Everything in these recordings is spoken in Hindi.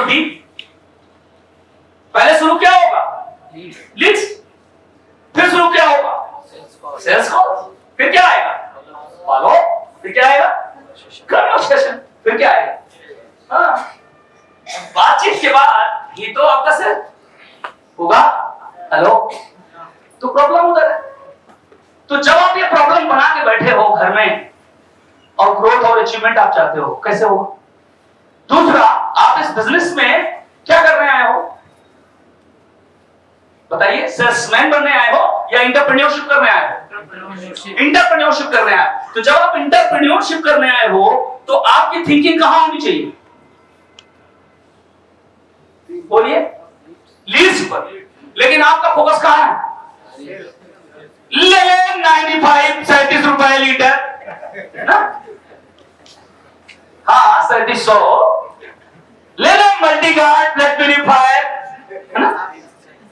डी। पहले शुरू क्या होगा? लीड्स। फिर शुरू क्या होगा? Sales call. फिर क्या आएगा? फॉलो। फिर क्या आएगा? कन्वर्सेशन। फिर क्या आएगा? हाँ, बातचीत के बाद ही तो आपका सेल होगा। हेलो, तो प्रॉब्लम उधर है। तो जब आप ये प्रॉब्लम बना के बैठे हो घर में और ग्रोथ और अचीवमेंट आप चाहते हो, कैसे होगा? दूसरा, आप इस बिजनेस में क्या करने आए हो? बताइए, सेल्समैन बनने आए हो या इंटरप्रेन्योरशिप करने आए हो? इंटरप्रेन्योरशिप करने आए हो। तो जब आप इंटरप्रेन्योरशिप करने आए हो तो आपकी थिंकिंग कहां होनी चाहिए? बोलिए, लीड्स पर। लेकिन आपका फोकस कहां है? ले 95-37 रुपए लीटर ना? हाँ, 3700 ले लो। मल्टी गार्ड ब्लड प्यूरिफायर है ना?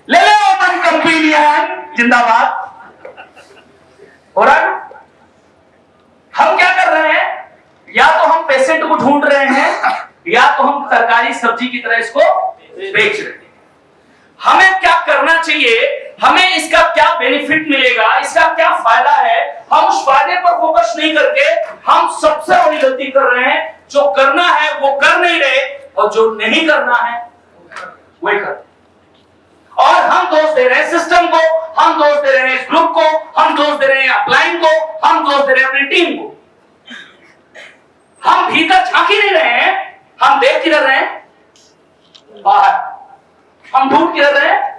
ले लो ओपन कंपेनियन जिंदाबाद। हो रहा है? हम क्या कर रहे हैं? या तो हम पेशेंट को ढूंढ रहे हैं या तो हम तरकारी सब्जी की तरह इसको बेच रहे हैं। हमें क्या करना चाहिए? हमें इसका क्या बेनिफिट मिलेगा, इसका क्या फायदा है, हम उस फायदे पर फोकस नहीं करके हम सबसे बड़ी गलती कर रहे हैं। जो करना है वो कर नहीं रहे और जो नहीं करना है वही कर। और हम दोष दे रहे हैं सिस्टम को, हम दोष दे रहे हैं इस ग्रुप को, हम दोष दे रहे हैं अपलाइन को, हम दोष दे रहे हैं अपनी टीम को। हम भीतर झांक ही नहीं रहे हैं, हम देख किधर रहे हैं? बाहर। हम ढूंढ किधर रहे हैं?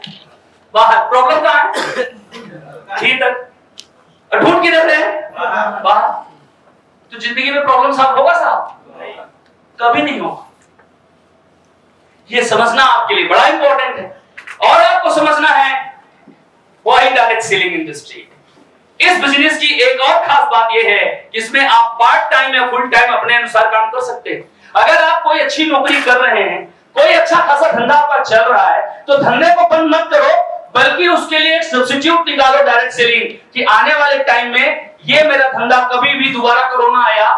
बाहर। प्रॉब्लम कहां है? भीतर। और ढूंढ किधर रहे हैं? बाहर। तो जिंदगी में प्रॉब्लम सॉल्व होगा साहब? कभी नहीं होगा। ये समझना आपके लिए बड़ा इंपॉर्टेंट है। और आपको समझना है व्हाई डायरेक्ट सेलिंग इंडस्ट्री। इस बिजनेस की एक और खास बात यह है कि इसमें आप पार्ट टाइम या फुल टाइम अपने अनुसार काम कर सकते हैं। अगर आप कोई अच्छी नौकरी कर रहे हैं, कोई अच्छा खासा धंधा आपका चल रहा है, तो धंधे को बंद मत करो, बल्कि उसके लिए एक सब्स्टिट्यूट निकालो डायरेक्ट सेलिंग कि आने वाले टाइम में ये मेरा धंधा कभी भी दोबारा कोरोना आया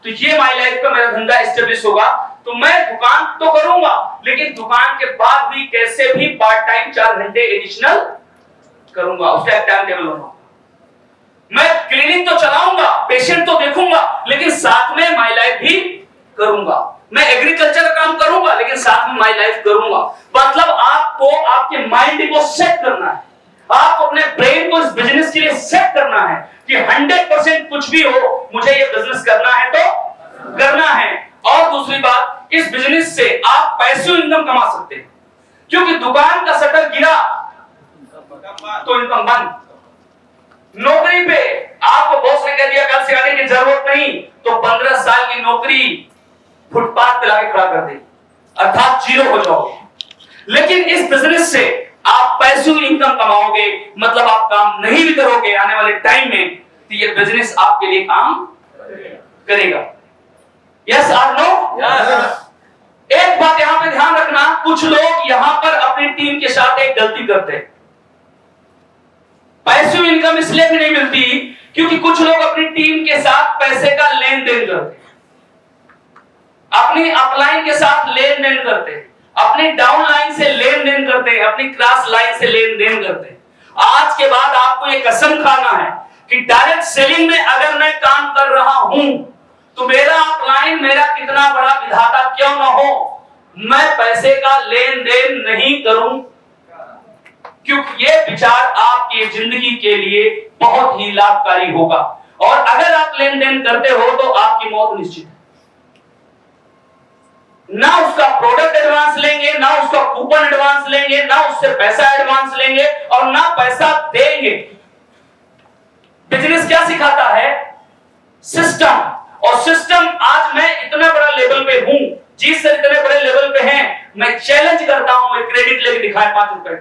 तो ये माय लाइफ का मेरा धंधा एस्टेब्लिश होगा। तो मैं दुकान तो करूंगा, लेकिन दुकान के बाद भी कैसे भी पार्ट टाइम 4 घंटे एडिशनल करूंगा। उसका एक टाइम टेबल बनाऊंगा। मैं क्लिनिक तो चलाऊंगा, पेशेंट तो देखूंगा, लेकिन साथ में माय लाइफ भी करूंगा। मैं एग्रीकल्चर का काम करूंगा, लेकिन साथ में माय लाइफ करूंगा। मतलब आपको आपके माइंड को सेट करना है, आपको अपने ब्रेन को इस बिजनेस के लिए सेट करना है कि 100% कुछ भी हो, मुझे ये बिजनेस करना है तो करना है। और दूसरी बात, इस बिजनेस से आप पैसिव इनकम कमा सकते हैं, क्योंकि दुकान का शटर गिरा तो इनकम बंद। नौकरी पे आपको बॉस ने कह दिया कल से आने की जरूरत नहीं, तो 15 साल की नौकरी फुटपाथ पे लाके खड़ा कर दे, अर्थात जीरो हो जाओगे। लेकिन इस बिजनेस से आप पैसिव इनकम कमाओगे, मतलब आप काम नहीं भी करोगे आने वाले टाइम में, तो ये बिजनेस आपके लिए काम करेगा। यस और नो? एक बात यहां पे ध्यान रखना, कुछ लोग यहां पर अपनी टीम के साथ एक गलती करते हैं। पैसिव इनकम इसलिए भी नहीं मिलती क्योंकि कुछ लोग अपनी टीम के साथ पैसे का लेन देन करते हैं, अपनी अपलाइन के साथ लेन देन करते हैं, अपनी डाउन लाइन से लेन देन करते हैं, अपनी क्रॉस लाइन से लेन देन करते हैं। आज के बाद आपको ये कसम खाना है कि डायरेक्ट सेलिंग में अगर मैं काम कर रहा हूं तो मेरा अपलाइन मेरा कितना बड़ा विधाता क्यों ना हो, मैं पैसे का लेन देन नहीं करूं, क्योंकि ये विचार आपकी जिंदगी के लिए बहुत ही लाभकारी होगा। और अगर आप लेन देन करते हो तो आपकी मौत निश्चित है। ना उसका प्रोडक्ट एडवांस लेंगे, ना उसका कूपन एडवांस लेंगे, ना उससे पैसा एडवांस लेंगे और ना पैसा देंगे। बिजनेस क्या सिखाता है? सिस्टम। और सिस्टम आज मैं इतना बड़ा लेवल पे हूं, जिस से इतने बड़े लेवल पे हैं, मैं चैलेंज करता हूं एक क्रेडिट लेके दिखाए 5 रुपए।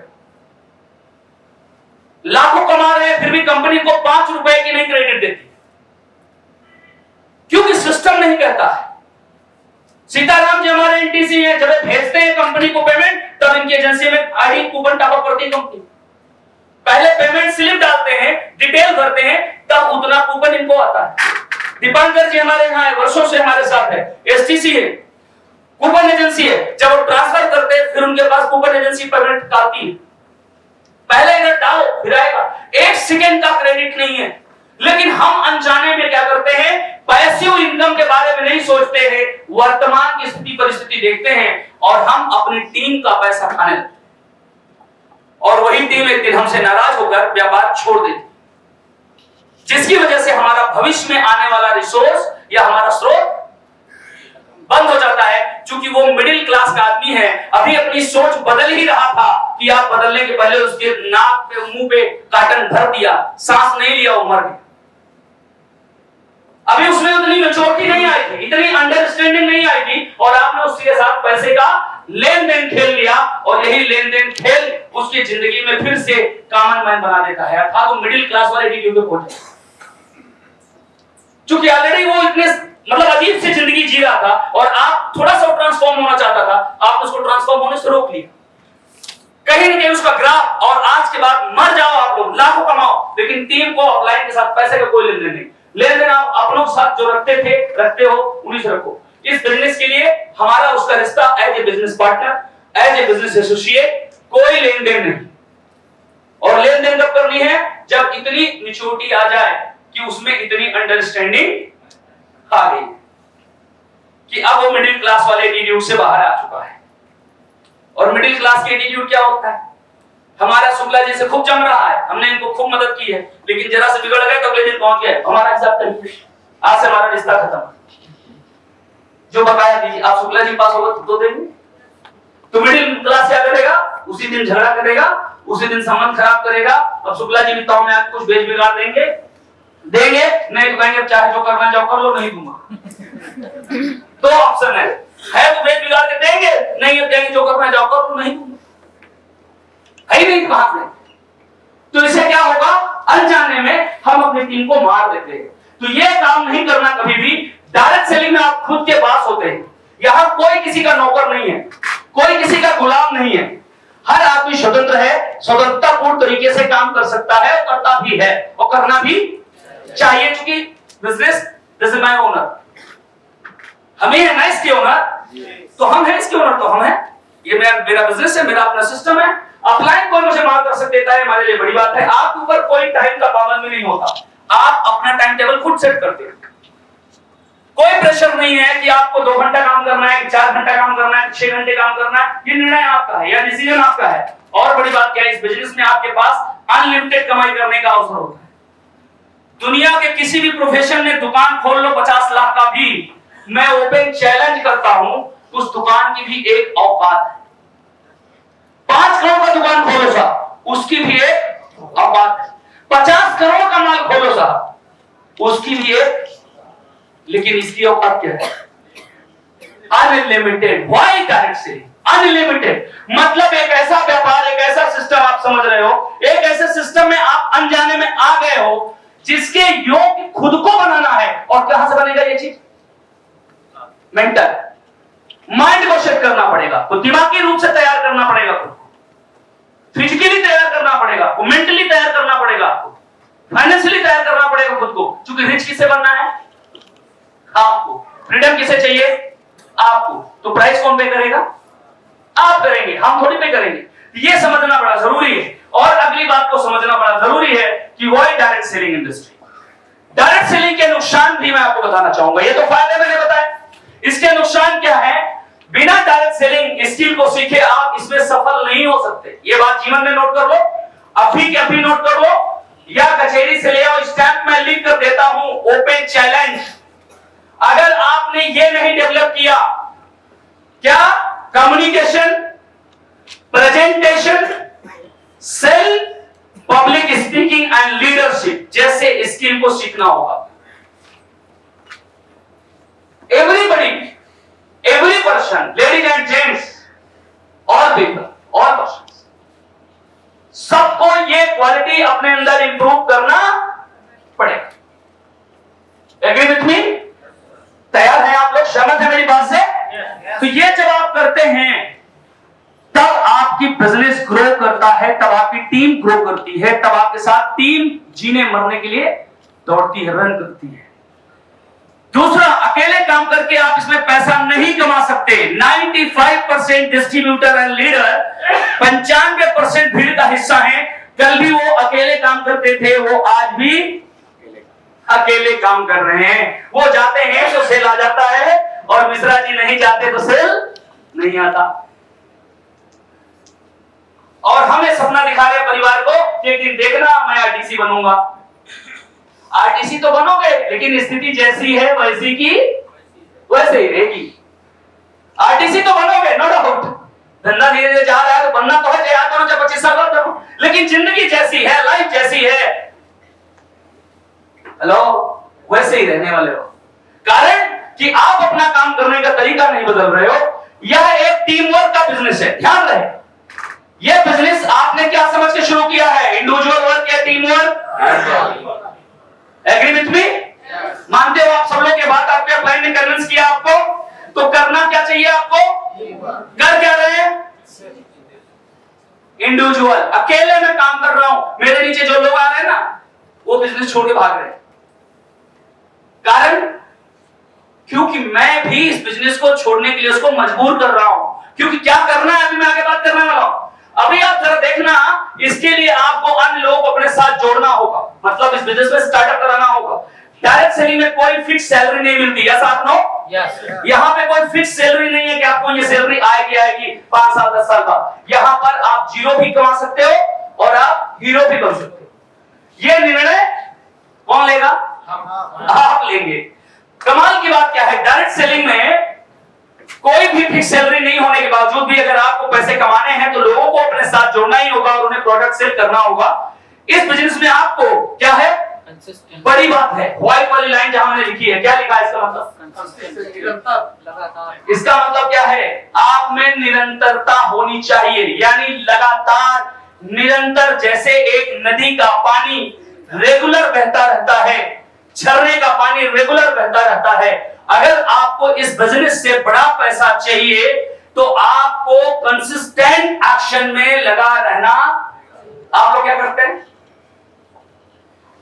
लाखों कमा रहे हैं फिर भी कंपनी को 5 रुपए की नहीं क्रेडिट देती, क्योंकि सिस्टम नहीं कहता है। सीताराम जी हमारे एनटीसी हैं, जब भेजते हैं कंपनी को पेमेंट, तब इनकी एजेंसी में आईडी कूपन टॉप अप करती है कंपनी। पहले पेमेंट स्लिप डालते हैं, डिटेल भरते हैं, तब उतना कूपन इनको आता है। दीपांकर जी हमारे यहाँ है, वर्षों से हमारे साथ है, एसटीसी है, कूपन एजेंसी है। जब वो ट्रांसफर उनके पास कूपन एजेंसी पेमेंट करती है, पहले इधर डालो फिर आएगा, 1 सेकंड का क्रेडिट नहीं है। लेकिन हम अनजाने में क्या करते हैं, पैसिव इनकम के बारे में नहीं सोचते हैं, वर्तमान की स्थिति परिस्थिति देखते हैं और हम अपनी टीम का पैसा खाने लगते हैं और वही टीम एक दिन हमसे नाराज होकर व्यापार छोड़ देती, जिसकी वजह से हमारा भविष्य में आने वाला रिसोर्स या हमारा स्रोत बंद हो जाता है। क्योंकि वो मिडिल क्लास का आदमी है, अभी अपनी सोच बदल ही रहा था कि आप बदलने के पहले उसके नाक पे मुंह पे काटन भर दिया, सांस नहीं लिया, वो मर गया। अभी उसमें उतनी मैच्योरिटी नहीं आई थी, इतनी अंडरस्टैंडिंग नहीं आई थी और आपने उसके साथ पैसे का लेन देन खेल लिया और यही लेन देन खेल उसकी जिंदगी में फिर से कॉमन मैन बना देता है, अर्थात वो मिडिल क्लास वाले एटीट्यूड पे पहुंच जाता है। क्योंकि ऑलरेडी वो इतने मतलब अजीब सी जिंदगी जी रहा था और आप थोड़ा सा ट्रांसफॉर्म होना चाहता था, आपने उसको ट्रांसफॉर्म होने से रोक लिया। कहीं ना कहीं उसका ग्राफ, और आज के बाद मर जाओ आप लोग, लाखों कमाओ, लेकिन टीम को अपलाइन के साथ पैसे का कोई लेन देन नहीं। लेन देन आप अपनों के साथ जो रखते हो उन्हीं से रखो। इस बिजनेस के लिए हमारा उसका रिश्ता as a business partner, as a business associate, कोई लेन देन नहीं। और लेन देन कब करनी है, जब इतनी मैच्योरिटी आ जाए कि उसमें इतनी अंडरस्टैंडिंग आ गई कि अब वो मिडिल क्लास वाले एटीट्यूड से बाहर आ चुका है। और मिडिल क्लास के एटीट्यूड क्या होता है, हमारा शुक्ला जी से खूब जम रहा है, हमने इनको खूब मदद की है, लेकिन जरा से बिगड़ गए तो अगले दिन पहुंच गए, हमारा हिसाब करिए, आज से हमारा रिश्ता खत्म। जो बकाया दीजिए, आप शुक्ला जी पास होगा तो देंगे। तो मिडिल क्लास क्या करेगा, उसी दिन झगड़ा करेगा, उसी दिन संबंध खराब करेगा। अब शुक्ला जी भी तो में आपको कुछ बेच बिगाड़ देंगे नहीं तो कहेंगे चाहे जो करना जाओ कर लो, नहीं दूंगा। दो ऑप्शन है तो बेच बिगाड़ के देंगे, नहीं है कहेंगे जो करना जाओ कर लो, नहीं दूंगा। है ही नहीं बात में। तो इससे क्या होगा, अनजाने में हम अपनी टीम को मार देते हैं। तो ये काम नहीं करना कभी भी। डायरेक्ट सेलिंग में आप खुद के पास होते हैं, यहां कोई किसी का नौकर नहीं है, कोई किसी का गुलाम नहीं है, हर आदमी स्वतंत्र है, स्वतंत्रतापूर्ण तरीके से काम कर सकता है, करता भी है और करना भी चाहिए। क्योंकि business this is my owner, हमें है ना इसके ओनर, तो हम है इसके ओनर, तो हम है, ये मेरा बिजनेस है, मेरा अपना सिस्टम है। अपलाइन कोई मुझे मार कर सकता है, हमारे लिए बड़ी बात है। आपके ऊपर कोई टाइम का पाबंद नहीं होता, आप अपना टाइम टेबल खुद सेट करते हैं। कोई प्रेशर नहीं है कि आपको 2 घंटा काम करना है, 4 घंटा काम करना है, 6 घंटे काम करना है, ये निर्णय आपका है या डिसीजन आपका है। और बड़ी बात क्या है, इस बिजनेस में आपके पास अनलिमिटेड कमाई करने का अवसर होता है। दुनिया के किसी भी प्रोफेशन में दुकान खोल लो 50 लाख का भी, मैं ओपन चैलेंज करता हूं, उस दुकान की भी एक औकात है। 5 करोड़ का दुकान खोलो साहब, उसकी भी एक औकात है। 50 करोड़ का माल खोलो साहब, उसकी भी एक, लेकिन इसकी औकात क्या है, unlimited. Why direct selling unlimited, मतलब एक ऐसा व्यापार, एक ऐसा सिस्टम, आप समझ रहे हो, एक ऐसे सिस्टम में आप अनजाने में आ गए हो जिसके योग्य खुद को बनाना है। और कहां से बनेगा ये चीज, मेंटल माइंड को सेट करना पड़ेगा, तो दिमागी रूप से तैयार करना पड़ेगा, फिजिकली तैयार करना पड़ेगा, मेंटली तैयार करना पड़ेगा, आपको फाइनेंशियली तैयार करना पड़ेगा खुद को। क्योंकि रिच किसे बनना है, आपको। फ्रीडम किसे चाहिए, आपको। तो प्राइस कौन पे करेगा, आप करेंगे, हम थोड़ी पे करेंगे। ये समझना बड़ा जरूरी है। और अगली बात को समझना बड़ा जरूरी है कि why direct selling industry. Direct selling के नुकसान भी मैं आपको बताना चाहूंगा। ये तो फायदे मैंने बताए, इसके नुकसान क्या है। बिना डायरेक्ट सेलिंग स्किल को सीखे आप इसमें सफल नहीं हो सकते। ये बात जीवन में नोट कर लो, अभी के अभी नोट कर लो, या कचहरी से ले आओ, स्टैंप में लिख कर देता हूं, ओपन चैलेंज। अगर आपने ये नहीं डेवलप किया, क्या, communication, presentation, sale, public speaking and leadership जैसे स्किल को सीखना होगा। Everybody, every person, ladies and gents, और पीपल, और पर्सन, सबको ये क्वालिटी अपने अंदर इंप्रूव करना पड़ेगा। Agree with me? तैयार हैं आप लोग, सहमत है मेरी बात से? तो ये जब आप करते हैं तब आपकी बिजनेस ग्रो करता है, तब आपकी टीम ग्रो करती है, तब आपके साथ टीम जीने मरने के लिए दौड़ती है, रन करती है। दूसरा, अकेले काम करके आप इसमें पैसा नहीं कमा सकते। 95% डिस्ट्रीब्यूटर एंड लीडर 95% भीड़ का हिस्सा है। कल भी वो अकेले काम करते थे, वो आज भी अकेले काम कर रहे हैं। वो जाते हैं तो सेल आ जाता है, और मिश्रा जी नहीं जाते तो सेल नहीं आता। और हमें सपना दिखा रहे परिवार को कि एक दिन देखना मैं आरटीसी बनूंगा। आरटीसी तो बनोगे, लेकिन स्थिति जैसी है वैसी की वैसे ही रहेगी। आरटीसी तो बनोगे, नो डाउट, धंधा धीरे धीरे जा रहा है तो बनना तो है, चाहे करो चाहे 25 साल बाद करो, लेकिन जिंदगी जैसी है, लाइफ जैसी है, हेलो, वैसे ही रहने वाले हो। कारण कि आप अपना काम करने का तरीका नहीं बदल रहे हो। यह एक टीम वर्क का बिजनेस है, ध्यान रहे। यह बिजनेस आपने क्या समझ के शुरू किया है, इंडिविजुअल वर्क या team work? Agree with me? मानते हो आप सब लोग? ये बात आपके क्लाइंट ने कन्विंस किया आपको, तो करना क्या चाहिए आपको? कर क्या रहे हैं? इंडिविजुअल, अकेले मैं काम कर रहा हूं, मेरे नीचे जो लोग आ रहे हैं ना, वो बिजनेस छोड़ के भाग रहे हैं। कारण क्योंकि मैं भी इस बिजनेस को छोड़ने के लिए उसको मजबूर कर रहा हूं। क्योंकि क्या करना है, अभी मैं आगे बात करने वाला हूं। अभी आप जरा देखना, इसके लिए आपको अन्य लोगों को अपने साथ जोड़ना होगा, मतलब इस बिजनेस में स्टार्टअप कराना होगा। डायरेक्ट सेलिंग में कोई फिक्स सैलरी नहीं मिलती, ऐसा आप नो? यहाँ पे कोई फिक्स सैलरी नहीं है कि आपको ये सैलरी आएगी 5 साल 10 साल बाद। यहाँ पर आप जीरो भी कमा सकते हो और आप हीरो भी बन सकते हो। ये निर्णय कौन लेगा? आप लेंगे। कमाल की बात क्या है, डायरेक्ट सेलिंग में कोई भी फिक्स सैलरी नहीं होने के बावजूद भी अगर आपको पैसे कमाने हैं तो लोगों को अपने साथ जोड़ना ही होगा और उन्हें प्रोडक्ट सेल करना होगा। इस बिजनेस में आपको क्या है, बड़ी बात है, व्हाइट वाली लाइन जहां मैंने लिखी है, क्या लिखा है इसका मतलब? इसका मतलब क्या है, आप में निरंतरता होनी चाहिए, यानी लगातार निरंतर, जैसे एक नदी का पानी रेगुलर बहता रहता है, झरने का पानी रेगुलर बहता रहता है। अगर आपको इस बिजनेस से बड़ा पैसा चाहिए तो आपको कंसिस्टेंट एक्शन में लगा रहना। आप लोग क्या करते हैं?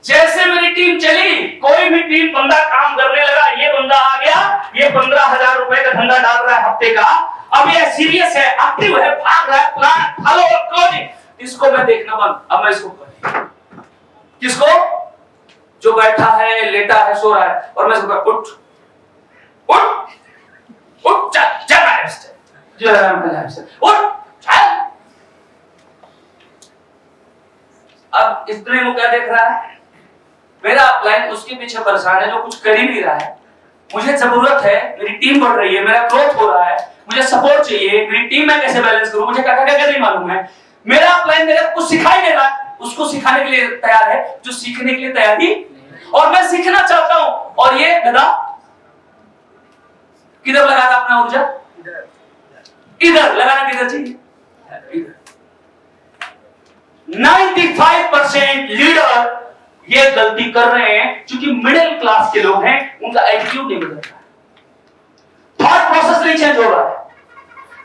जैसे मेरी टीम चली, कोई भी टीम बंदा काम करने लगा, ये बंदा आ गया, ये 15,000 रुपए का धंधा डाल रहा है हफ्ते का, अब ये सीरियस है, एक्टिव है, भाग रहा है, प्लान फॉलो क्लोजिंग, इसको मैं देखना बंद। अब मैं इसको किसको, जो बैठा है, लेटा है, सो रहा है, और मैं इसको उठ उठ उठ, चल उठ। अब इतने को क्या देख रहा है, मेरा क्लाइंट उसके पीछे परेशान है जो कुछ कर ही नहीं रहा है। मुझे जरूरत है, मेरी टीम बढ़ रही है, मेरा ग्रोथ हो रहा है, मुझे सपोर्ट चाहिए, मेरी टीम में कैसे बैलेंस करूं, मुझे क्या नहीं मालूम है। मेरा क्लाइंट मेरे कुछ सिखाई दे रहा है, उसको सिखाने के लिए तैयार है जो सीखने के लिए तैयार ही, और मैं सीखना चाहता हूं। और ये गधा किधर लगा था अपना ऊर्जा? इधर लगाना, किधर चाहिए? इधर। 95% लीडर ये गलती कर रहे हैं क्योंकि मिडिल क्लास के लोग हैं, उनका एटीट्यूड नहीं बदल रहा है, थॉट प्रोसेस नहीं चेंज हो रहा है।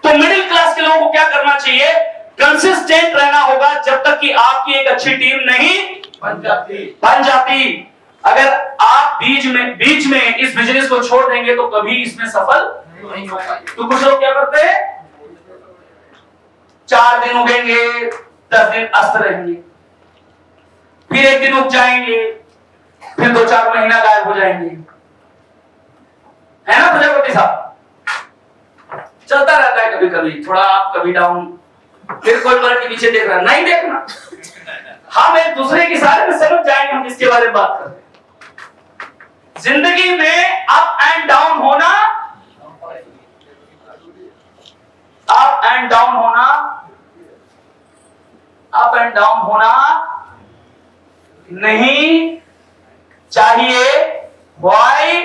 तो मिडिल क्लास के लोगों को क्या करना चाहिए? कंसिस्टेंट रहना होगा जब तक कि आपकी एक अच्छी टीम नहीं बन जाती। अगर आप बीच में इस बिजनेस को छोड़ देंगे तो कभी इसमें सफल नहीं होगा। तो कुछ लोग क्या करते हैं, 4 दिन उगेंगे, 10 दिन अस्त रहेंगे, फिर 1 दिन उग जाएंगे, फिर 2-4 महीना गायब हो जाएंगे, है ना प्रजापति साहब? चलता रहता है, कभी कभी थोड़ा अप कभी डाउन, फिर कोई पलट के पीछे देख रहा, नहीं देखना। हम एक दूसरे के सारे में समझ जाएंगे, हम इसके बारे में बात करते हैं। जिंदगी में अप एंड डाउन होना, अप एंड डाउन होना, अप एंड डाउन होना नहीं चाहिए। वाई?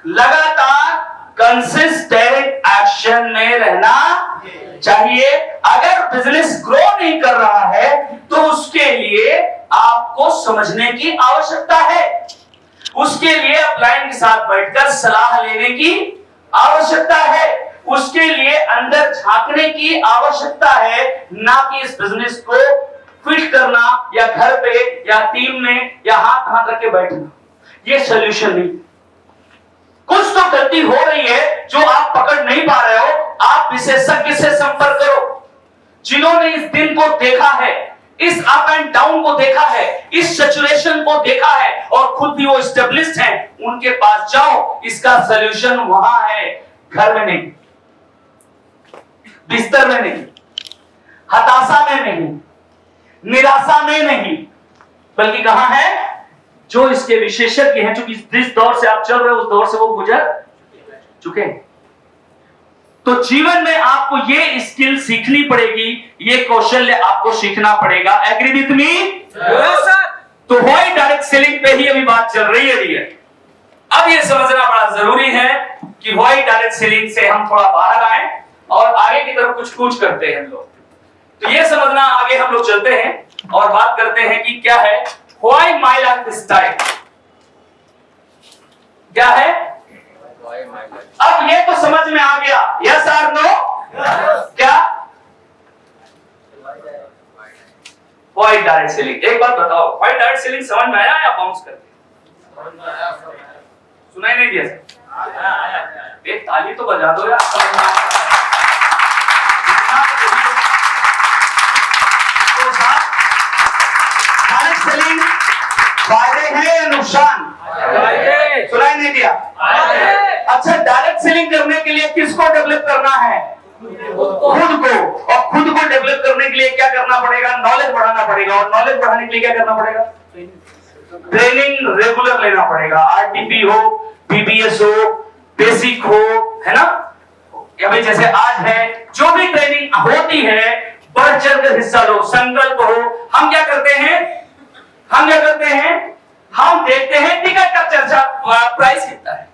लगातार कंसिस्टेंट एक्शन में रहना चाहिए। अगर बिजनेस ग्रो नहीं कर रहा है तो उसके लिए आपको समझने की आवश्यकता है, उसके लिए क्लाइंट के साथ बैठकर सलाह लेने की आवश्यकता है, उसके लिए अंदर झांकने की आवश्यकता है, ना कि इस बिजनेस को फिट करना या घर पे या टीम में या हाथ रख के बैठना। ये सॉल्यूशन नहीं। कुछ तो गलती हो रही है जो आप पकड़ नहीं पा रहे हो, आप विशेषज्ञ से संपर्क करो, जिन्होंने इस दिन को देखा है, इस अप एंड डाउन को देखा है, इस सिचुएशन को देखा है और खुद भी वो एस्टेब्लिश्ड हैं, उनके पास जाओ। इसका सॉल्यूशन वहां है, घर में नहीं, बिस्तर में नहीं, हताशा में नहीं, निराशा में नहीं, बल्कि कहां है? जो इसके विशेषज्ञ हैं, चूंकि जिस दौर से आप चल रहे हो उस दौर से वो गुजर चुके हैं। तो जीवन में आपको ये स्किल सीखनी पड़ेगी, ये कौशल्य आपको सीखना पड़ेगा। Agree with me? Yes sir. तो व्हाई डायरेक्ट सेलिंग पे ही अभी बात चल रही है। अब ये समझना बड़ा जरूरी है कि व्हाई डायरेक्ट सेलिंग से हम थोड़ा बाहर आए और आगे की तरफ कुछ कूच करते हैं हम लोग। तो ये समझना, आगे हम लोग चलते हैं और बात करते हैं कि क्या है व्हाई माय लाइफ स्टाइल, क्या है? अब ये तो समझ में आ गया, यस और नो? क्या व्हाई डायरेक्ट सेलिंग? एक बात बताओ, व्हाई डायरेक्ट सेलिंग समझ में आया या बाउंस करते? सुनाई नहीं दिया सर? एक ताली तो बजा दो यार। डायरेक्ट सेलिंग फायदे हैं या नुकसान? सुनाई नहीं दिया? अच्छा, डायरेक्ट सेलिंग करने के लिए किसको डेवलप करना है? खुद को। और खुद को डेवलप करने के लिए क्या करना पड़ेगा? नॉलेज बढ़ाना पड़ेगा। और नॉलेज बढ़ाने के लिए क्या करना पड़ेगा? ट्रेनिंग रेगुलर लेना पड़ेगा। आरटीपी हो, पीबीएस हो, बेसिक हो, है ना? अभी जैसे आज है, जो भी ट्रेनिंग होती है बढ़ चढ़कर हिस्सा लो, संकल्प हो। हम क्या करते हैं? हम देखते हैं टिकट का चर्चा, प्राइस कितना है।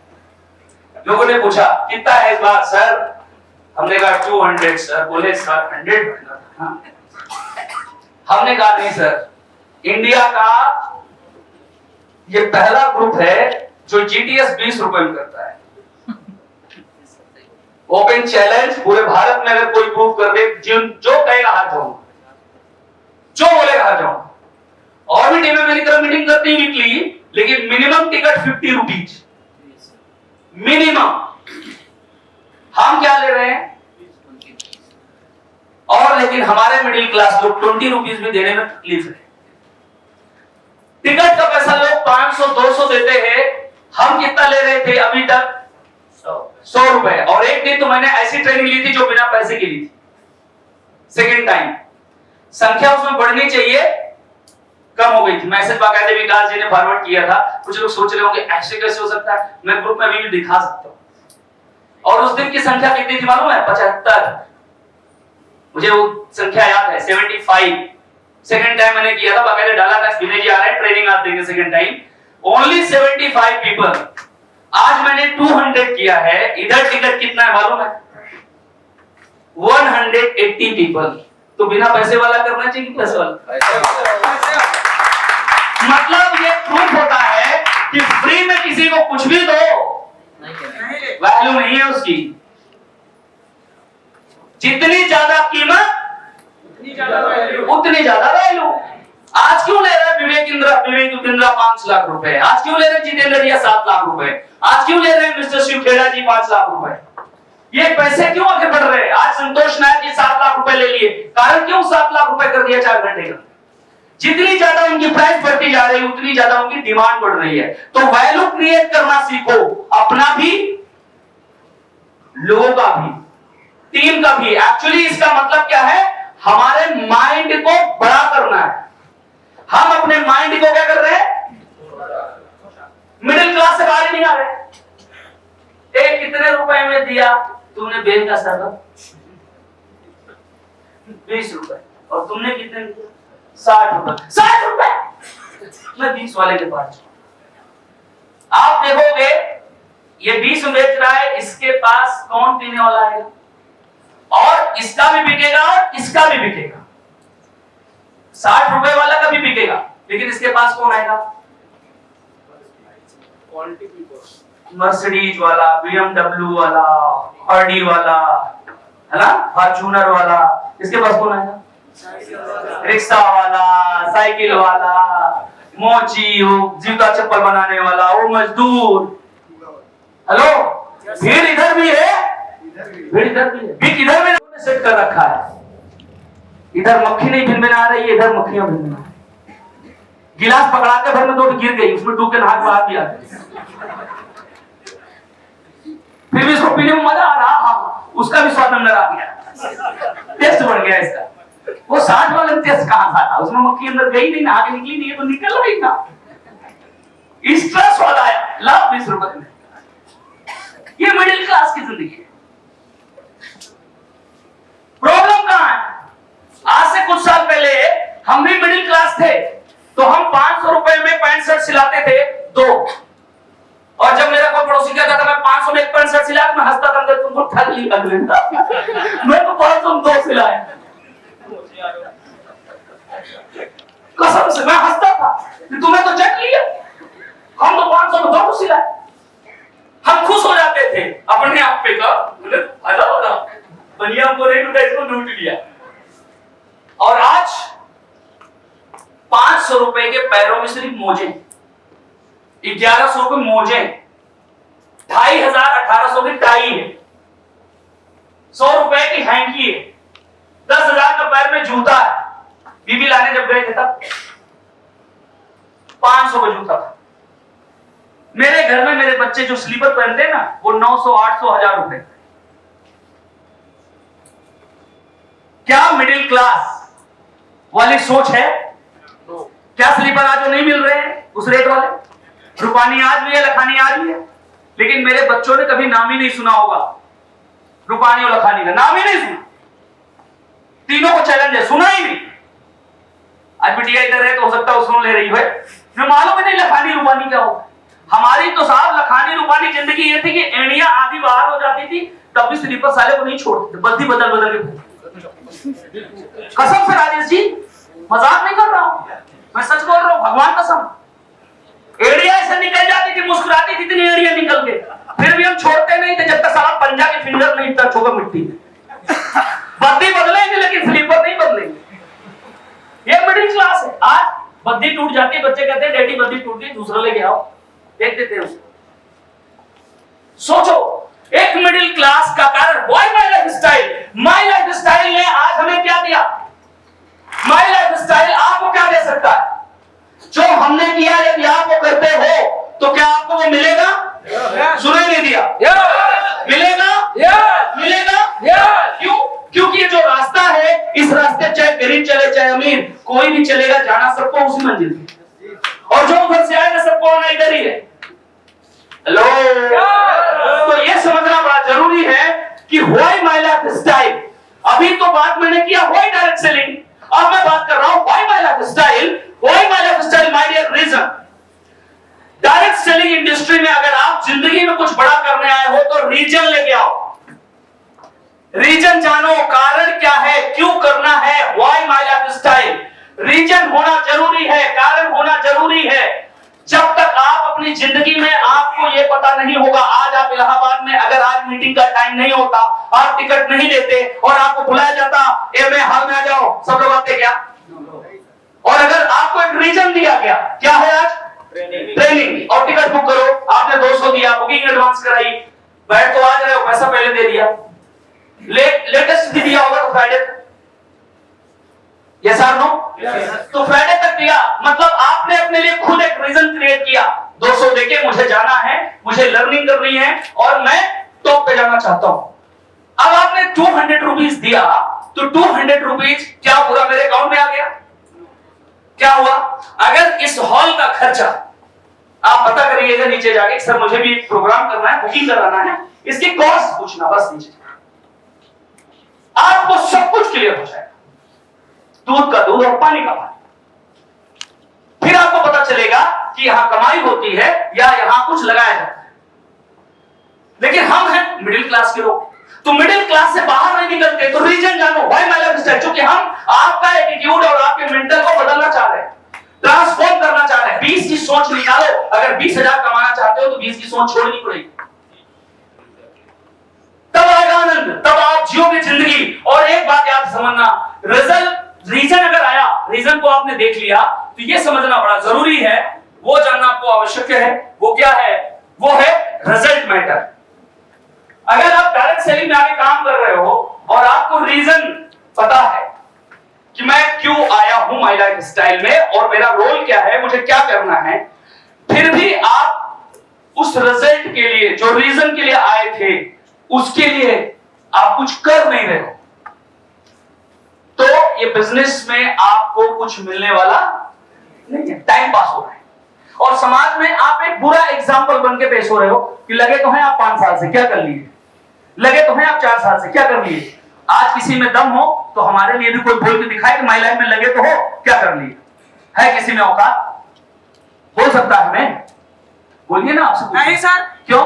लोगों ने पूछा कितना है इस बार सर? हमने कहा 200 सर। बोले सर 100 हाँ। हमने कहा नहीं सर, इंडिया का ये पहला ग्रुप है जो जीटीएस 20 रुपए में करता है। ओपन चैलेंज, पूरे भारत में अगर कोई प्रूव कर दे, जो कहेगा हाथ जाऊंगा, जो बोलेगा हाथ जाऊंगा। और भी टीमें मेरी तरह मीटिंग करती है वीकली, लेकिन मिनिमम टिकट 50 रुपीज मिनिमम। हम क्या ले रहे हैं? और लेकिन हमारे मिडिल क्लास लोग 20 रुपीज भी देने में तकलीफ है। टिकट का पैसा लोग 500-200 देते हैं, हम कितना ले रहे थे अभी तक? 100 रुपए। और एक दिन तो मैंने ऐसी ट्रेनिंग ली थी जो बिना पैसे की ली थी, सेकेंड टाइम। संख्या उसमें बढ़नी चाहिए, कम हो गई थी। मैसेज बाकायदे विकास जी ने फॉरवर्ड किया था। कुछ लोग सोच रहे होंगे ऐसे कैसे हो सकता है, मैं ग्रुप में भी दिखा सकता हूं। और उस दिन की संख्या कितनी थी मालूम है? 75। मुझे वो संख्या याद है, 75। सेकंड टाइम मैंने किया था, बाकायदे डाला था, विनय जी आ रहे हैं, ट्रेनिंग आप देंगे सेकंड टाइम। Only 75 people. आज मैंने 200 किया है। इधर टिकट कितना है मालूम है? 180 पीपल। तो बिना पैसे वाला करना चाहिए कि पैसे वाला? मतलब ये प्रूफ होता है कि फ्री में किसी को कुछ भी दो, वैल्यू नहीं है उसकी। जितनी ज्यादा कीमत उतनी ज्यादा वैल्यू। आज क्यों ले रहे हैं विवेक इंद्रा 5 लाख रुपए? आज क्यों ले रहे हैं जितेंद्र 7 लाख रुपए? आज क्यों ले रहे हैं मिस्टर शिवखेड़ा जी 5 लाख रुपए? ये पैसे क्यों आगे बढ़ रहे हैं? आज संतोष नायक जी 7 लाख रुपए ले लिए, कारण क्यों 7 लाख रुपए कर दिया 4 घंटे का? जितनी ज्यादा उनकी प्राइस बढ़ती जा रही है उतनी ज्यादा उनकी डिमांड बढ़ रही है। तो वैल्यू क्रिएट करना सीखो, अपना भी, लोगों का भी, टीम का भी। एक्चुअली इसका मतलब क्या है? हमारे माइंड को बड़ा करना है। हम अपने माइंड को क्या कर रहे हैं? मिडिल क्लास से बाहर नहीं आ रहे। एक कितने रुपए में दिया तुमने बेल का सरबत? 20 रुपए। और तुमने कितने दिया? 60 रुपए। 60 रुपए मैं 20 वाले के पास। आप देखोगे ये 20 में बेच रहा है, इसके पास कौन पीने वाला है? और इसका भी बिकेगा और इसका भी बिकेगा। 60 रुपए वाला का भी बिकेगा, लेकिन इसके पास कौन आएगा? मर्सिडीज वाला, BMW वाला, ऑडी वाला, है ना, फॉर्च्यूनर वाला। इसके पास कौन आएगा? रिक्शा वाला, साइकिल वाला, मोची, जूता चप्पल बनाने वाला, वो मजदूर, हेलो, भीड़ इधर भी है, भीड़ इधर भी है, भीड़ इधर भी सेट कर रखा है। इधर मक्खी नहीं भिन आ रही है, इधर मक्खियां भिन आ रही। गिलास पकड़ा के भर में दो गिर गई, उसमें डूब के हाथ बाहर दिया, फिर भी इसको पीने में मजा आ रहा, उसका भी स्वाद अंदर आ गया, टेस्ट बढ़ गया इसका। वो 60 वाला टेस्ट कहां था, उसमें मक्खी अंदर गई नहीं, नहा के निकली नहीं, तो निकल रही था, इसका स्वाद आया। लाभ 20 रुपए में। ये मिडिल क्लास की जिंदगी है। प्रॉब्लम कहां है? आज से कुछ साल पहले हम भी मिडिल क्लास थे, तो हम 500 रुपए में पैंट शर्ट सिलाते थे 2, और जब मेरा कोई पड़ोसी कहता था मैं 500 में एक पैंट शर्ट सिला, मैं हंसता था, तुमको ठग ली अगले मैं तो 500 में 2 सिलाए, कसम से मैं हंसता था कि तुम्हें तो चट लिया, हम तो 500 में 2 सिलाए। हम खुश हो जाते थे अपने आप पे का, बनिया हमको नहीं लूटा, इसको लूट लिया। और आज 500 रुपए के पैरों में सिर्फ मोजे, 1100 रुपए मोजे, 2500 1800 की टाई है, 100 रुपए की हैंकी है, 10,000 का पैर में जूता है। बीबी लाने जब गए थे तब 500 का जूता था। मेरे घर में मेरे बच्चे जो स्लीपर पहनते हैं ना, वो 900 800 1000 रुपए। क्या मिडिल क्लास वाली सोच है? क्या स्लीपर आज जो नहीं मिल रहे हैं उस रेट वाले? रूपानी आज भी है, लखानी आज भी है, लेकिन मेरे बच्चों ने कभी नाम ही नहीं सुना होगा रूपानी और लखानी का, नाम ही नहीं सुना। तीनों को चैलेंज है, सुना ही नहीं। आज बिटिया इधर है तो हो सकता है उसको ले रही है, मैं मालूम नहीं लखानी रूपानी क्या होगा। हमारी तो साहब लखानी रूपानी जिंदगी ये थी कि एड़िया आधी बाहर हो जाती थी, तब भी स्लीपर साले को नहीं छोड़ते, बद्दी बदल बदल के। कसम से राजेश जी, मजाक नहीं कर रहा हूं, मैं सच बोल रहा हूं, भगवान कसम। एड़िया ऐसे निकल जाती थी, मुस्कुराती थी, इतनी एड़िया निकल के, फिर भी हम छोड़ते नहीं थे जब तक साला पंजा की फिंगर नहीं टच होगा मिट्टी में। बद्दी बदलेंगे लेकिन स्लीपर नहीं बदलेंगे। ये मिडिल क्लास है। आज बद्दी टूट जाती है, बच्चे कहते हैं डैडी बद्दी टूट गई, दूसरा लेके आओ, देख देते हैं उसको। सोचो, एक मिडिल क्लास का कारण why my lifestyle. My life style ने आज हमें क्या दिया? माय लाइफ स्टाइल आपको क्या दे सकता है? जो हमने किया यदि आप वो करते हो तो क्या आपको वो मिलेगा? सुनाई नहीं दिया? मिलेगा? मिलेगा? क्यों? क्योंकि ये जो रास्ता है, इस रास्ते चाहे गरीब चले चाहे अमीर, कोई भी चलेगा, जाना सबको उसी मंजिल पे, और जो उधर से आएगा सबको आना इधर ही है। हेलो, तो ये समझना बड़ा जरूरी है कि व्हाई माय लाइफ स्टाइल। अभी तो बात मैंने किया व्हाई डायरेक्ट सेलिंग, अब मैं बात कर रहा हूं why my lifestyle. Why my lifestyle my dear reason. Direct selling industry में अगर आप जिंदगी में कुछ बड़ा करने आए हो तो रीजन लेके आओ, रीजन जानो, कारण क्या है, क्यों करना है। Why my lifestyle, reason होना जरूरी है, कारण होना जरूरी है। जब तक आप अपनी जिंदगी में आपको ये पता नहीं होगा, आज आप इलाहाबाद में अगर आज मीटिंग का टाइम नहीं होता, आप टिकट नहीं लेते और आपको बुलाया जाता एमए हॉल में आ जाओ, सब लोग आते क्या? और अगर आपको एक रीजन दिया गया, क्या है आज? ट्रेनिंग, और टिकट बुक करो, आपने 200 दिया, बुकिंग एडवांस कराई, बैठ तो आज रहे हो, पैसा पहले दे दिया, लेटेस्ट भी दिया होगा तो फ्राइडे, यस और नो? तो फ्राइडे तक दिया, मतलब आपने अपने लिए खुद एक रीजन क्रिएट किया, 200 देके मुझे जाना है, मुझे लर्निंग करनी है और मैं टॉप पे जाना चाहता हूं। अब आपने 200 रुपीज दिया, तो 200 रुपीज क्या पूरा मेरे अकाउंट में आ गया? क्या हुआ? अगर इस हॉल का खर्चा आप पता करिएगा नीचे जाके, सर मुझे भी एक प्रोग्राम करना है, बुकिंग कराना है, इसकी कॉस्ट पूछना, बस नीचे आपको सब कुछ क्लियर हो जाएगा, दूध का दूध और पानी का पानी। फिर आपको पता चलेगा कि यहां कमाई होती है या यहां कुछ लगाया जाता है। लेकिन हम हैं मिडिल क्लास के लोग, तो मिडिल क्लास से बाहर नहीं निकलते, तो रीजन जानो व्हाई माय लाइफ स्टाइल। क्योंकि हम आपका एटीट्यूड और आपके मेंटल को बदलना चाह रहे हैं, ट्रांसफॉर्म करना चाह रहे हैं। 20 की सोच निकालो, अगर 20,000 कमाना चाहते हो तो 20 की सोच छोड़नी पड़ेगी, तब आएगा आनंद, तब आप जियोगे जिंदगी। और एक बात याद समझना, रीजन अगर आया, रीजन को आपने देख लिया, तो यह समझना बड़ा जरूरी है, वो जानना आपको आवश्यक है, वो क्या है? वो है रिजल्ट मैटर। अगर आप डायरेक्ट सेलिंग में आगे काम कर रहे हो और आपको रीजन पता है कि मैं क्यों आया हूं माई लाइफ स्टाइल में और मेरा रोल क्या है, मुझे क्या करना है, फिर भी आप उस रिजल्ट के लिए, जो रीजन के लिए आए थे, उसके लिए आप कुछ कर नहीं रहे हो, तो ये बिजनेस में आपको कुछ मिलने वाला नहीं है, टाइम पास हो रहा है। और समाज में आप एक बुरा एग्जाम्पल बन के पेश हो रहे हो कि लगे तो हैं आप 5 साल से, क्या कर लिए, लगे तो हैं आप 4 साल से, क्या कर लिए। आज किसी में दम हो तो हमारे लिए भी कोई बोल के दिखाए कि माई लाइफ में लगे तो हो, क्या कर लिए, है किसी में औकात, बोल सकता है हमें, बोलिए ना। आपसे नहीं सर। क्यों?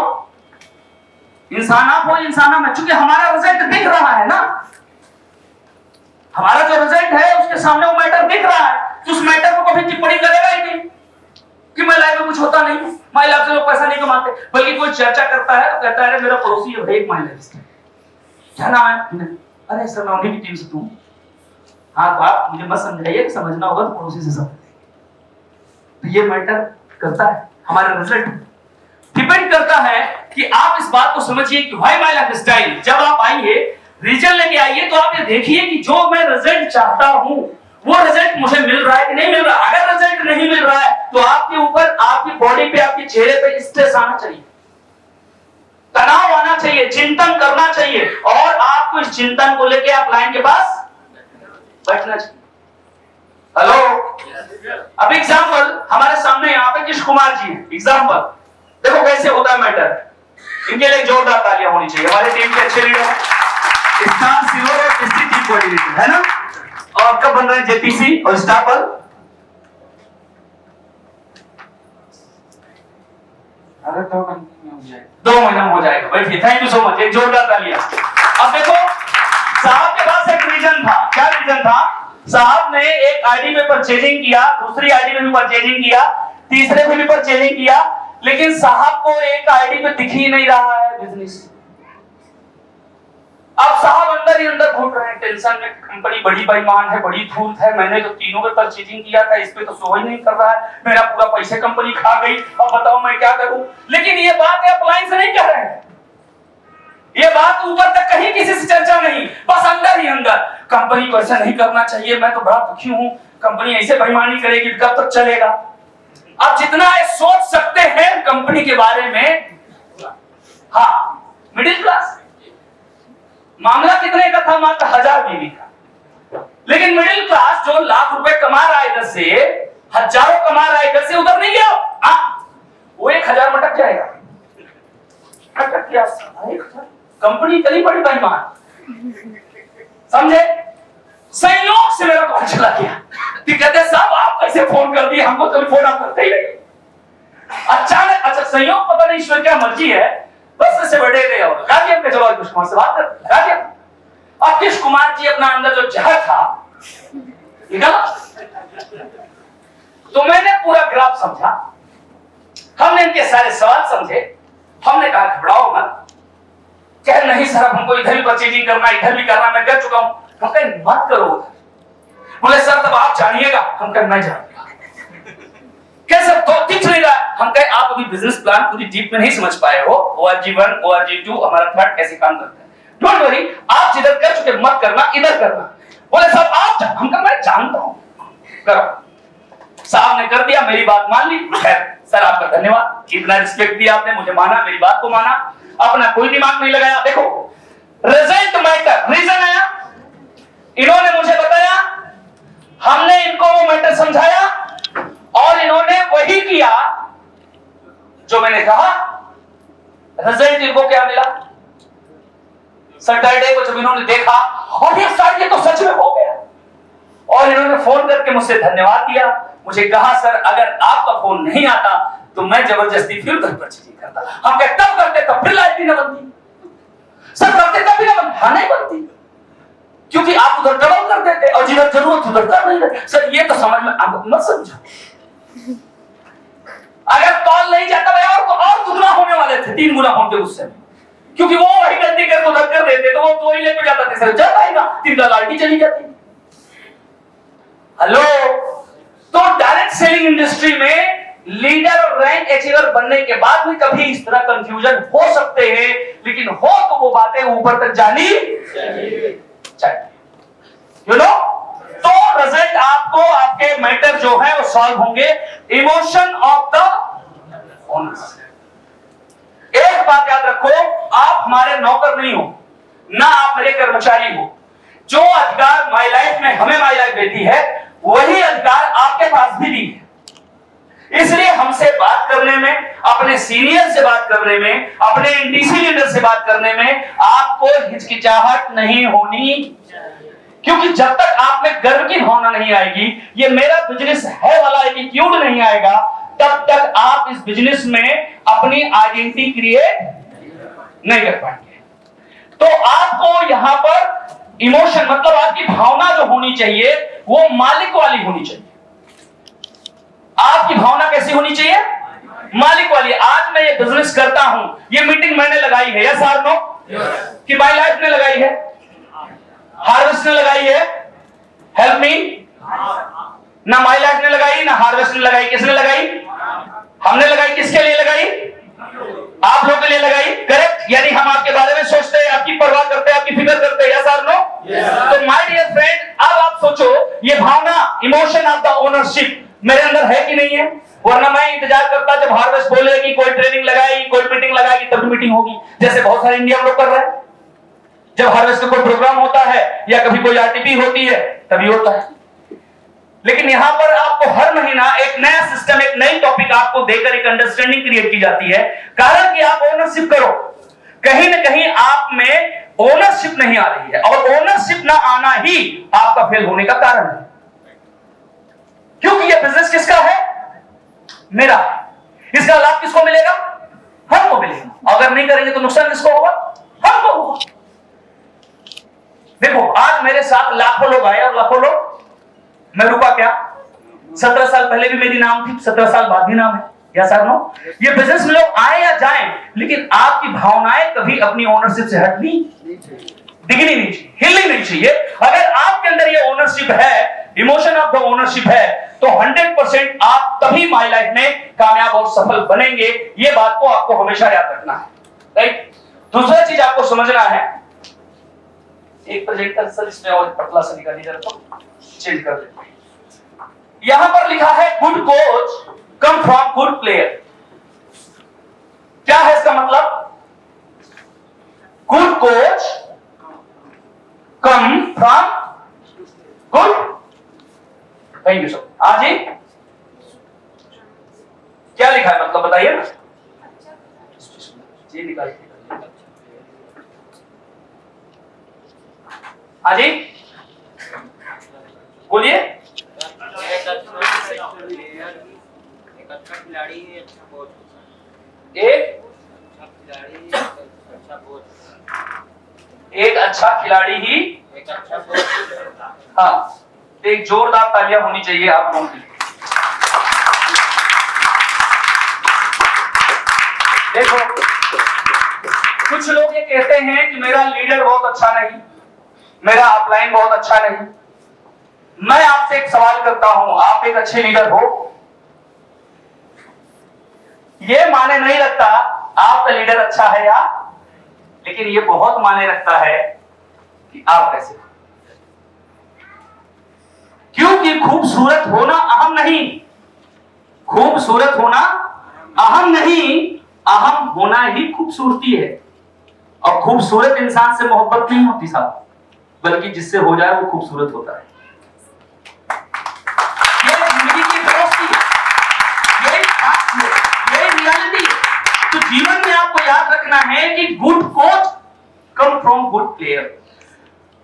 इंसान आप हो, इंसान हम, चूंकि हमारा रिजल्ट दिख रहा है ना, हमारा जो रिजल्ट है उसके सामने वो मैटर दिख रहा है, तो उस मैटर को कभी टिप्पणी करेगा ही नहीं कि माई लाइफ में कुछ होता नहीं, माई लाइफ से लोग पैसा नहीं कमाते, बल्कि कोई चर्चा करता है तो कहता है मेरा पड़ोसी है भाई माई लाइफ, क्या नाम है, अरे सर मैं उन्हीं की टीम से हूं। हाँ तो आप मुझे मत समझाइए, समझना होगा तो पड़ोसी से समझ, तो ये मैटर करता है, हमारा रिजल्ट डिपेंड करता है कि आप इस बात को समझिए कि व्हाई माय लाइफ स्टाइल। जब आप आइए, रीजन लेके आइए, तो आप ये देखिए कि जो मैं रिजल्ट चाहता हूं वो रिजल्ट मुझे मिल रहा है कि नहीं मिल रहा। अगर रिजल्ट नहीं मिल रहा है तो आपके ऊपर, आपकी बॉडी पे, आपके चेहरे पे स्ट्रेस आना चाहिए, तनाव आना चाहिए, चिंतन करना चाहिए, और आपको इस चिंतन को लेके आप लाइन के पास बैठना चाहिए। हेलो, अब एग्जांपल हमारे सामने यहाँ पे कृष्ण कुमार जी है, एग्जांपल देखो कैसे होता है मैटर। इनके लिए जोरदार तालियां होनी चाहिए, हमारी टीम के अच्छे लीडर, स्टार सिल्वर और डिस्ट्रिक्ट टीम कोऑर्डिनेटर है ना। और कब बन रहे हैं जेपीसी और स्टाफल, अरे 2 महीने में हो जाएगा, 2 महीने में हो जाएगा। बैठिए, थैंक यू सो मच, एक जोरदार तालियां। अब देखो साहब के पास एक रीजन था, क्या रीजन था, साहब ने एक आईडी में परचेजिंग किया, दूसरी आईडी में भी परचेजिंग किया, तीसरे में भी परचेजिंग किया, लेकिन साहब को एक आईडी में दिख ही नहीं रहा है बिजनेस। अब साहब अंदर ही अंदर घुट रहे हैं टेंशन में, कंपनी बड़ी बेईमान है, बड़ी धूर्त है, मैंने तो तीनों में परचेजिंग किया था, इस पे तो शो ही नहीं कर रहा है, मेरा पूरा पैसे कंपनी खा गई, अब बताओ मैं क्या करूं। लेकिन ये बात अपलाइन से नहीं कह रहे हैं, ये बात ऊपर तक कहीं किसी से चर्चा नहीं, बस अंदर ही अंदर कंपनी को ऐसा नहीं करना चाहिए, मैं तो बड़ा दुखी हूं, कंपनी ऐसे बेईमानी करेगी कब तक चलेगा। आप जितना सोच सकते हैं कंपनी के बारे में, हाँ मिडिल क्लास, मामला कितने का था, मात्र 1000 बीवी का, लेकिन मिडिल क्लास जो लाख रुपए कमा रहा है इधर से, हजारों कमा रहा है इधर से, उधर नहीं गया, वो 1000 मटक जाएगा, अटक गया, 1000 कंपनी चली बड़ी बेईमान, समझे। संयोग से मेरा कॉल चला गया कि कहते साहब आप कैसे फोन कर दिए, हमको टेलीफोन आप करते ही नहीं। अचानक, अच्छा संयोग पता नहीं ईश्वर क्या मर्जी है, बस से बढ़े गए और गाजी हमने चलो कृष्ण कुमार से बात कर, गाजी अब कृष्ण कुमार जी अपना अंदर जो जहर था निकाला, तो मैंने पूरा ग्राफ समझा, हमने इनके सारे सवाल समझे, हमने कहा घबराओ मत, कह नहीं सर हमको इधर भी परचेजिंग करना, इधर भी करना, मैं कर चुका हूं, हम कहे मत करो उधर, बोले सर तब आप जानिएगा, हम कहे मैं जानूंगा, कैसे तो दिख नहीं रहा, हम कहे आप अभी बिजनेस प्लान पूरी डीप में नहीं समझ पाए हो, ORG1 ORG2 हमारा थर्ड कैसे काम करता है, डोंट वरी आप जिधर कर चुके मत करना, इधर करना। बोले साहब आप, हम कहा मैं जानता हूं, करो। साहब ने कर दिया, मेरी बात मान ली, खैर सर आपका धन्यवाद, इतना रिस्पेक्ट दिया आपने, मुझे माना, मेरी बात को माना, अपना कोई दिमाग नहीं लगाया। देखो रिजल्ट मैटर, रीजन आया, इन्होंने मुझे बताया, हमने इनको वो मैटर समझाया और इन्होंने वही किया जो मैंने कहा। रिजल्ट इनको क्या मिला, सैटरडे को जब इन्होंने देखा और ये सर ये तो सच में हो गया, और इन्होंने फोन करके मुझसे धन्यवाद दिया, मुझे कहा सर अगर आपका फोन नहीं आता तो मैं जबरदस्ती फिर घर पर चीजें करता। हम कहते तब करते तब फिर लाइफ भी न बनती, सर करते तब भी न बनती, हाँ नहीं बनती, क्योंकि आप उधर डबल कर देते और जिधर जरूरत उधर कर नहीं देते। सर ये तो समझ में आप मत समझो, अगर कॉल नहीं जाता भाई और दुगना होने वाले थे, 3 गुना होते उससे, क्योंकि वो वही गलती करके उधर कर देते तो वो तो ही लेके जाता, तीसरा जाता ही ना, 3 लालटी चली जाती। हेलो, तो डायरेक्ट सेलिंग इंडस्ट्री में लीडर और रैंक अचीवर बनने के बाद भी कभी इस तरह कंफ्यूजन हो सकते हैं, लेकिन हो तो वो बातें ऊपर तक जानी चाहिए। यू नो, तो रिजल्ट आपको आपके मैटर जो है वो सॉल्व होंगे। Emotion of the owners. एक बात याद रखो, आप हमारे नौकर नहीं हो, ना आप मेरे कर्मचारी हो। जो अधिकार माई लाइफ में हमें माई लाइफ देती है, वही अधिकार आपके पास भी दी है। इसलिए हमसे बात करने में, अपने सीनियर से बात करने में, अपने एनडीसी लीडर से बात करने में आपको हिचकिचाहट नहीं होनी, क्योंकि जब तक आप में गर्व की भावना नहीं आएगी, ये मेरा बिजनेस है वाला एटीट्यूड नहीं आएगा, तब तक आप इस बिजनेस में अपनी आइडेंटिटी क्रिएट नहीं कर पाएंगे। तो आपको यहां पर इमोशन मतलब आपकी भावना जो होनी चाहिए वो मालिक वाली होनी चाहिए। आपकी भावना कैसी होनी चाहिए? मालिक वाली। आज मैं ये बिजनेस करता हूं, ये मीटिंग मैंने लगाई है, यस और नो? कि माई लाइफ ने लगाई है, हार्वेस्ट ने लगाई है, हेल्प मी? ना माई लाइफ ने लगाई, ना हार्वेस्ट ने लगाई। किसने लगाई? हमने लगाई। किसके लिए लगाई? आप लोगों के लिए लगाई। करेक्ट। यानी हम आपके बारे में सोचते हैं, आपकी परवाह करते हैं, आपकी फिक्र करते हैं, यस और नो? तो माय डियर फ्रेंड, अब आप सोचो, ये भावना, इमोशन ऑफ द ओनरशिप मेरे अंदर है कि नहीं है? वरना मैं इंतजार करता जब हार्वेस्ट बोलेगी, कोई ट्रेनिंग लगाएगी, कोई मीटिंग लगाएगी, तब मीटिंग होगी, जैसे बहुत सारे इंडिया में लोग कर रहे हैं। जब हार्वेस्ट का कोई प्रोग्राम होता है या कभी कोई आरटीपी होती है, तभी होता है। लेकिन यहां पर आपको हर महीना एक नया सिस्टम, एक नई टॉपिक आपको देकर एक अंडरस्टैंडिंग क्रिएट की जाती है, कारण कि आप ओनरशिप करो। कहीं ना कहीं आप में ओनरशिप नहीं आ रही है, और ओनरशिप ना आना ही आपका फेल होने का कारण है। क्योंकि यह बिजनेस किसका है? मेरा। इसका लाभ किसको मिलेगा? हमको मिलेगा। अगर नहीं करेंगे तो नुकसान किसको होगा? हमको होगा। देखो, आज मेरे साथ लाखों लोग आए और लाखों लोग, मैं रुका क्या? 17 साल पहले भी मेरी नाम थी, 17 साल बाद भी नाम है, या सर नो? ये बिजनेस में लोग आए या जाएं, लेकिन आपकी भावनाएं कभी अपनी ओनरशिप से हटनी, दिखनी नहीं चाहिए, हिलनी नहीं चाहिए। अगर आपके अंदर ये ओनरशिप है, इमोशन ऑफ द ओनरशिप है, तो 100% आप तभी माई लाइफ में कामयाब और सफल बनेंगे। ये बात को आपको हमेशा याद रखना है, राइट? दूसरा चीज आपको समझना है, एक प्रोजेक्टर सर इसमें और पतला सा निकालिए जरा, तो चेंज कर देते हैं। यहां पर लिखा है good coach come from good player. क्या है इसका मतलब? Good coach come from good. Thank you sir. हाँ जी, क्या लिखा है मतलब बताइए ना जी, निकालिए। हाँ जी बोलिए। एक अच्छा खिलाड़ी ही अच्छा कोच होता है। एक अच्छा खिलाड़ी ही एक अच्छा कोच होता है। हाँ, एक जोरदार तालियां होनी चाहिए आप लोगों की। देखो, कुछ लोग ये कहते हैं कि मेरा लीडर बहुत अच्छा नहीं, मेरा अपलाइन बहुत अच्छा नहीं। मैं आपसे एक सवाल करता हूं, आप एक अच्छे लीडर हो? ये माने नहीं रखता आपका लीडर अच्छा है या, लेकिन ये बहुत माने रखता है कि आप कैसे। क्योंकि खूबसूरत होना अहम नहीं, खूबसूरत होना अहम नहीं, अहम होना ही खूबसूरती है। और खूबसूरत इंसान से मोहब्बत नहीं होती साहब, बल्कि जिससे हो जाए वो खूबसूरत होता है। ये जिंदगी की फिलॉसफी है, यही फैक्ट है, यही रियलिटी है। तो जीवन में आपको याद रखना है कि good coach come from good player.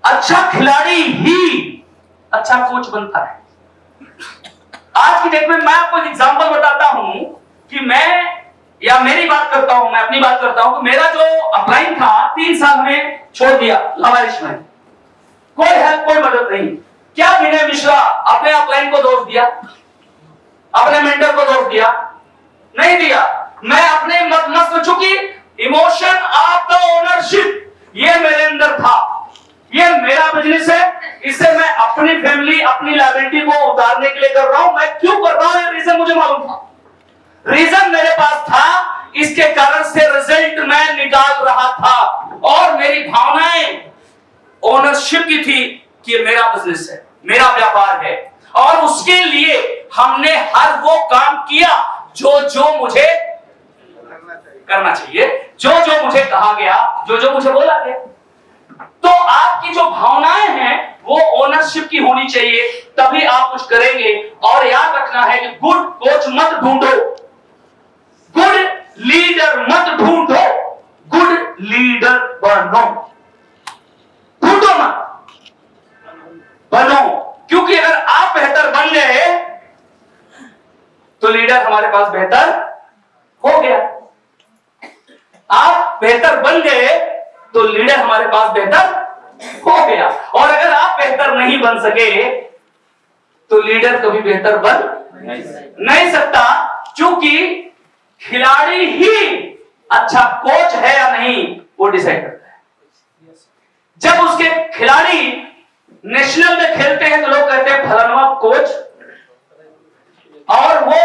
अच्छा खिलाड़ी ही अच्छा कोच बनता है। आज की डेट में मैं आपको एक एग्जांपल बताता हूं कि मैं, या मेरी बात करता हूं, मैं अपनी बात करता हूं कि मेरा जो अपलाइन था 3 साल में छोड़ दिया लावारिश में, कोई हेल्प, कोई मदद नहीं। क्या विनय मिश्रा अपने अपलाइन को दोष दिया? अपने मेंटर को दोष दिया? नहीं दिया। मैं अपने मत में, चूंकि इमोशन ऑफ द ओनरशिप ये मेरे अंदर था, ये मेरा बिजनेस है, इससे मैं अपनी फैमिली, अपनी लायबिलिटी को उतारने के लिए कर रहा हूं। मैं क्यों कर रहा हूं, ये रीजन मुझे मालूम था। रीजन मेरे पास था, इसके कारण से रिजल्ट मैं निकाल रहा था और मेरी भावनाएं ओनरशिप की थी कि ये मेरा बिजनेस है, मेरा व्यापार है और उसके लिए हमने हर वो काम किया जो जो मुझे करना चाहिए, जो जो मुझे कहा गया, जो जो मुझे बोला गया। तो आपकी जो भावनाएं हैं वो ओनरशिप की होनी चाहिए, तभी आप कुछ करेंगे। और याद रखना है कि गुड कोच मत ढूंढो, गुड लीडर मत ढूंढो, गुड लीडर बनो। ढूंढो मत, बनो। क्योंकि अगर आप बेहतर बन गए तो लीडर हमारे पास बेहतर हो गया। आप बेहतर बन गए तो लीडर हमारे पास बेहतर हो गया। और अगर आप बेहतर नहीं बन सके तो लीडर कभी बेहतर बन नहीं सकता, क्योंकि खिलाड़ी ही अच्छा कोच है या नहीं वो डिसाइड करता है। जब उसके खिलाड़ी नेशनल में खेलते हैं तो लोग कहते हैं फलाना कोच, और वो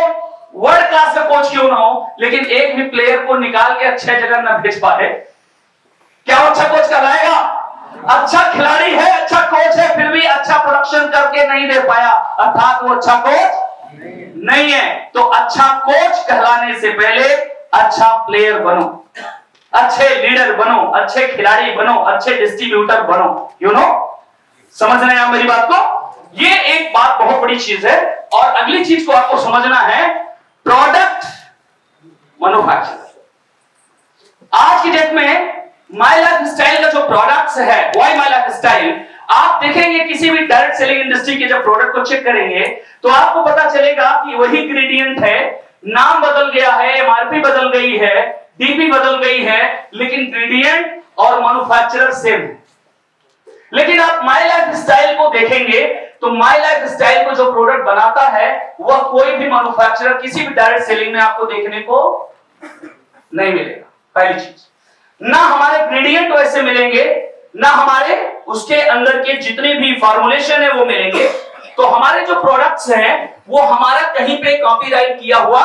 वर्ल्ड क्लास का कोच क्यों ना हो, लेकिन एक भी प्लेयर को निकाल के अच्छे जगह ना भेज पाए, क्या वो अच्छा कोच कहलाएगा? अच्छा खिलाड़ी है, अच्छा कोच है, फिर भी अच्छा प्रोडक्शन करके नहीं दे पाया, अर्थात वो अच्छा कोच नहीं है। तो अच्छा कोच कहलाने से पहले अच्छा प्लेयर बनो, अच्छे लीडर बनो, अच्छे खिलाड़ी बनो, अच्छे डिस्ट्रीब्यूटर बनो। यू नो, समझ रहे हैं आप मेरी बात को? ये एक बात बहुत बड़ी चीज है। और अगली चीज को आपको समझना है, प्रोडक्ट मैन्युफैक्चरर। आज की डेट में माय लाइफ स्टाइल का जो प्रोडक्ट्स है, व्हाई माय लाइफ स्टाइल, आप देखेंगे किसी भी डायरेक्ट सेलिंग इंडस्ट्री के जब प्रोडक्ट को चेक करेंगे तो आपको पता चलेगा कि वही इंग्रेडिएंट है, नाम बदल गया है, एमआरपी बदल गई है, डीपी बदल गई है, लेकिन इंग्रेडिएंट और मैन्युफैक्चरर सेम है। लेकिन आप माय लाइफ स्टाइल को देखेंगे तो माय लाइफ स्टाइल को जो प्रोडक्ट बनाता है वह कोई भी मैन्युफैक्चरर किसी भी डायरेक्ट सेलिंग में आपको देखने को नहीं मिलेगा। पहली चीज, ना हमारे इंग्रेडिएंट वैसे मिलेंगे, ना हमारे उसके अंदर के जितने भी फॉर्मुलेशन है वो मिलेंगे। तो हमारे जो प्रोडक्ट्स हैं वो हमारा कहीं पे कॉपीराइट किया हुआ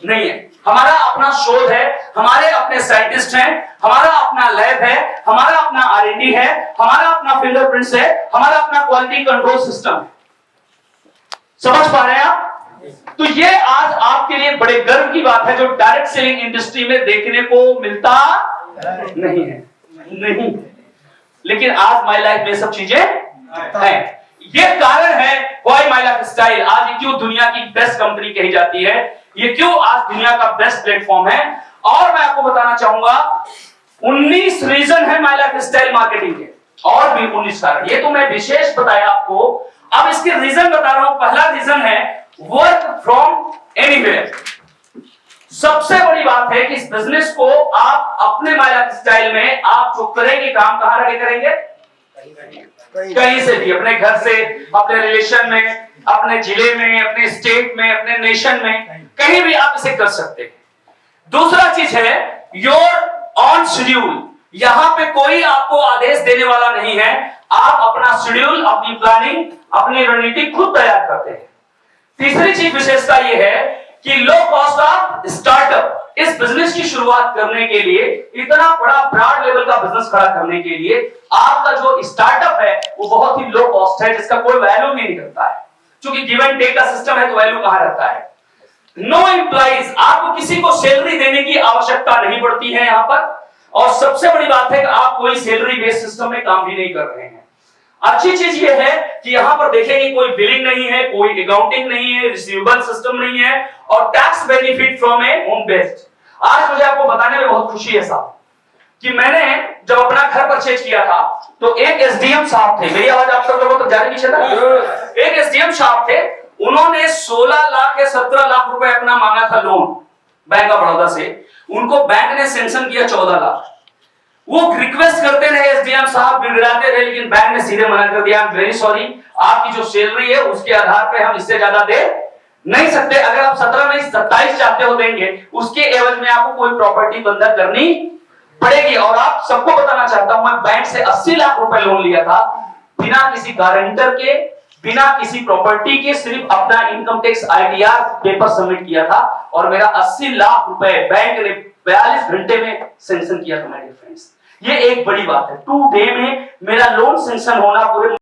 नहीं है, हमारा अपना शोध है, हमारे अपने साइंटिस्ट हैं, हमारा अपना लैब है, हमारा अपना R&D है, हमारा अपना फिंगरप्रिंट्स है, हमारा अपना क्वालिटी कंट्रोल सिस्टम है। समझ पा रहे हैं आप? तो ये आज आपके लिए बड़े गर्व की बात है जो डायरेक्ट सेलिंग इंडस्ट्री में देखने को मिलता नहीं है, नहीं। लेकिन आज माय लाइफ में सब चीजें हैं। ये कारण है व्हाई माय लाइफ स्टाइल आज क्यों दुनिया की बेस्ट कंपनी कही जाती है, ये क्यों आज दुनिया का बेस्ट प्लेटफॉर्म है। और मैं आपको बताना चाहूंगा 19 रीजन है माय लाइफ स्टाइल मार्केटिंग के, और भी 19 कारण, ये तो मैं विशेष बताया आपको। अब इसके रीजन बता रहा हूं। पहला रीजन है वर्क फ्रॉम एनीवेयर। सबसे बड़ी बात है कि इस बिजनेस को आप अपने माय लाइफ स्टाइल में आप जो करेंगे काम कहां रह के करेंगे? कहीं से भी, अपने घर से, अपने रिलेशन में, अपने जिले में, अपने स्टेट में, अपने नेशन में, कहीं भी आप इसे कर सकते हैं। दूसरा चीज है योर ऑन शेड्यूल। यहां पे कोई आपको आदेश देने वाला नहीं है, आप अपना शेड्यूल, अपनी प्लानिंग, अपनी रणनीति खुद तैयार करते हैं। तीसरी चीज विशेषता यह है कि लो कॉस्ट ऑफ स्टार्टअप। इस बिजनेस की शुरुआत करने के लिए, इतना बड़ा ब्रॉड लेवल का बिजनेस खड़ा करने के लिए आपका जो स्टार्टअप है वो बहुत ही लो कॉस्ट है, जिसका कोई वैल्यू नहीं निकलता है। क्योंकि गिव एंड टेक का सिस्टम है तो वैल्यू कहां रहता है? नो एम्प्लॉइज, आपको किसी को सैलरी देने की आवश्यकता नहीं पड़ती है यहां पर। और सबसे बड़ी बात है कि आप कोई सैलरी बेस्ड सिस्टम में काम भी नहीं कर रहे हैं। अच्छी चीज ये है कि यहां पर देखेंगे कोई बिलिंग नहीं है, कोई अकाउंटिंग नहीं है, रिसीवेबल सिस्टम नहीं है, और tax benefit from A home based. आज मुझे आपको बताने में बहुत खुशी है साहब कि मैंने जब अपना घर परचेज किया था तो एक एसडीएम साहब थे, मेरी आवाज आप सब लोगों तक जाने की था। एक एसडीएम साहब थे, उन्होंने 16 लाख या 17 लाख रुपए अपना मांगा था लोन बैंक ऑफ बड़ौदा से। उनको बैंक ने सैंक्शन किया 14 लाख। वो रिक्वेस्ट करते रहे एसडीएम साहब, गिड़गिड़ाते रहे, लेकिन बैंक ने सीधे मना कर दिया, वेरी सॉरी, आपकी जो सैलरी है उसके आधार पे हम इससे ज्यादा दे नहीं सकते। अगर आप 17 नहीं 27 चाहते हो देंगे, उसके एवज में आपको कोई प्रॉपर्टी बंधक करनी पड़ेगी। और आप सबको बताना चाहता हूं, मैं बैंक से 80 लाख रुपए लोन लिया था बिना किसी गारंटर के, बिना किसी प्रॉपर्टी के सिर्फ अपना income tax ITR paper submit किया था और मेरा 80 लाख रुपए बैंक ने 42 घंटे में सैंक्शन किया था। माय डियर फ्रेंड्स, ये एक बड़ी बात है। 2 डे में मेरा लोन सैंक्शन होना पूरे